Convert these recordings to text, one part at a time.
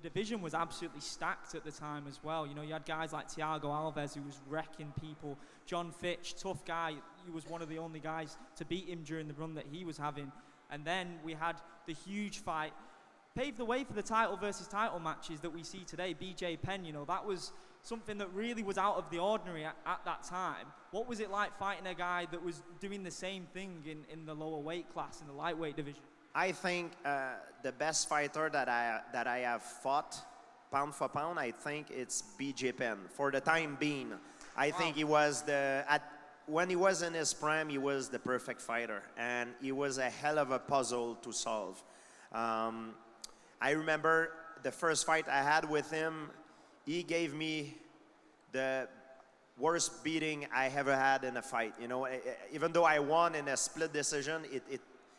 division was absolutely stacked at the time as well. You know, you had guys like Thiago Alves, who was wrecking people. John Fitch, tough guy. He was one of the only guys to beat him during the run that he was having. And then we had the huge fight, paved the way for the title versus title matches that we see today. BJ Penn, you know, that was something that really was out of the ordinary at that time. What was it like fighting a guy that was doing the same thing in the lower weight class, in the lightweight division? I think the best fighter that I have fought, pound for pound, I think it's BJ Penn. For the time being, I think he was when he was in his prime, he was the perfect fighter, and he was a hell of a puzzle to solve. I remember the first fight I had with him. He gave me the worst beating I ever had in a fight. You know, even though I won in a split decision,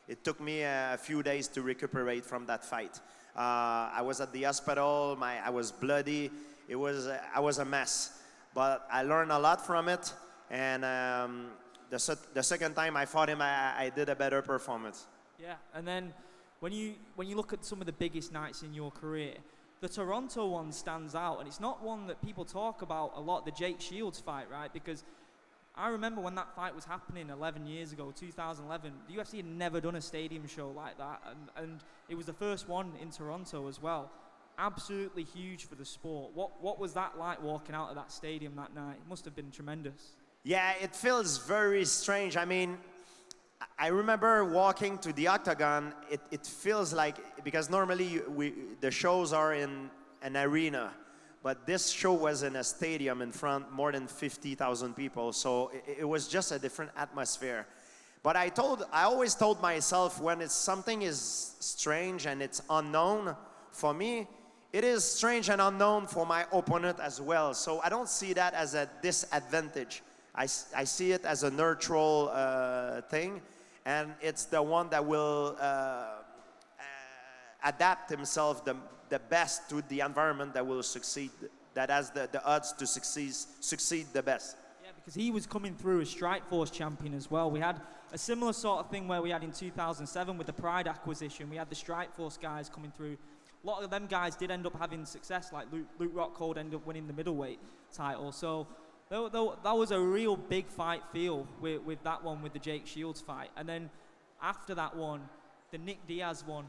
it took me a few days to recuperate from that fight. I was at the hospital. I was bloody. I was a mess, but I learned a lot from it. And the second time I fought him, I did a better performance. Yeah, and then when you look at some of the biggest nights in your career, the Toronto one stands out, and it's not one that people talk about a lot, the Jake Shields fight, right? Because I remember when that fight was happening 11 years ago, 2011, the UFC had never done a stadium show like that, and it was the first one in Toronto as well. Absolutely huge for the sport. What was that like walking out of that stadium that night? It must have been tremendous. Yeah, it feels very strange. I mean, I remember walking to the octagon. It feels like, because normally the shows are in an arena, but this show was in a stadium in front more than 50,000 people. So it was just a different atmosphere. But I always told myself, when something is strange and it's unknown, for me, it is strange and unknown for my opponent as well. So I don't see that as a disadvantage. I see it as a neutral thing, and it's the one that will adapt himself the best to the environment that will succeed, that has the odds to succeed the best. Yeah, because he was coming through as Strikeforce champion as well. We had a similar sort of thing where we had in 2007 with the Pride acquisition. We had the Strikeforce guys coming through. A lot of them guys did end up having success, like Luke Rockhold ended up winning the middleweight title. So that was a real big fight feel with that one, with the Jake Shields fight. And then after that one, the Nick Diaz one,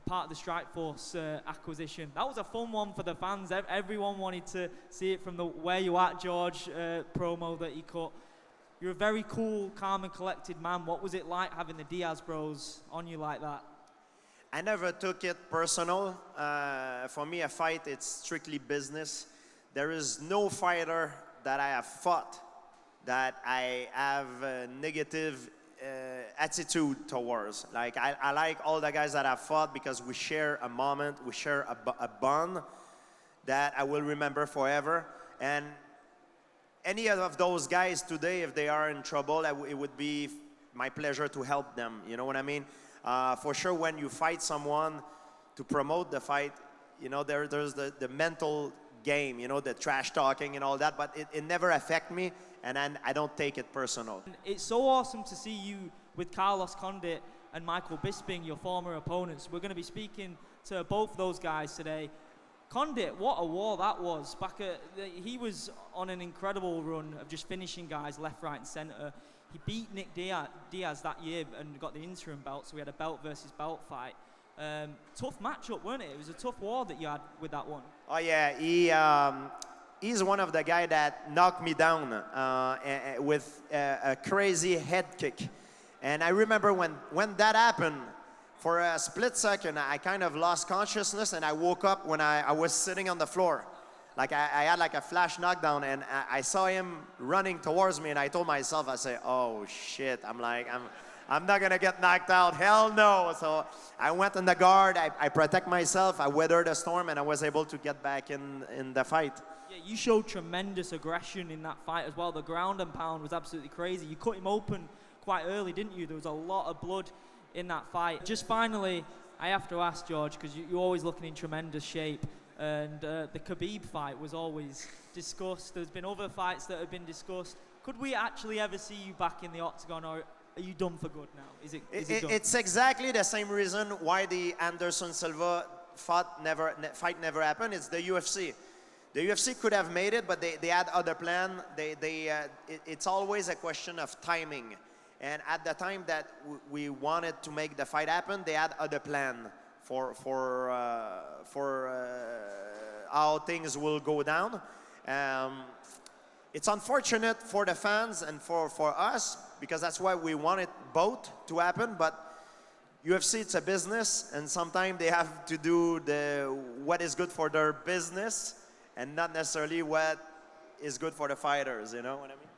part of the Strikeforce acquisition. That was a fun one for the fans. Everyone wanted to see it from the Where You At, George promo that he cut. You're a very cool, calm and collected man. What was it like having the Diaz bros on you like that? I never took it personal. For me, a fight, it's strictly business. There is no fighter that I have fought that I have a negative attitude towards. Like, I like all the guys that I've fought because we share a moment, we share a bond that I will remember forever. And any of those guys today, if they are in trouble, it would be my pleasure to help them. You know what I mean? For sure, when you fight someone to promote the fight, you know, there's the mental game, you know, the trash talking and all that, but it never affect me, and I don't take it personal. It's so awesome to see you with Carlos Condit and Michael Bisping, your former opponents. We're going to be speaking to both those guys today. Condit, what a war that was. He was on an incredible run of just finishing guys left, right, and center. He beat Nick Diaz that year and got the interim belt, so we had a belt versus belt fight. Tough matchup, weren't it? It was a tough war that you had with that one. Oh yeah, he's one of the guys that knocked me down with a crazy head kick. And I remember when that happened, for a split second, I kind of lost consciousness, and I woke up when I was sitting on the floor. Like I had like a flash knockdown, and I saw him running towards me, and I told myself, I said, oh shit, I'm not gonna get knocked out, hell no. So I went in the guard, I protect myself, I weathered the storm, and I was able to get back in the fight. Yeah, you showed tremendous aggression in that fight as well. The ground and pound was absolutely crazy. You cut him open quite early, didn't you? There was a lot of blood in that fight. Just finally, I have to ask, George, because you're always looking in tremendous shape, and the Khabib fight was always discussed. There's been other fights that have been discussed. Could we actually ever see you back in the octagon, or are you done for good now? Is it done? It's exactly the same reason why the Anderson Silva fight never happened. It's the UFC. The UFC could have made it, but they had other plan. It's always a question of timing. And at the time that we wanted to make the fight happen, they had other plan for how things will go down. It's unfortunate for the fans and for us, because that's why we wanted both to happen. But UFC, it's a business, and sometimes they have to do what is good for their business and not necessarily what is good for the fighters, you know what I mean?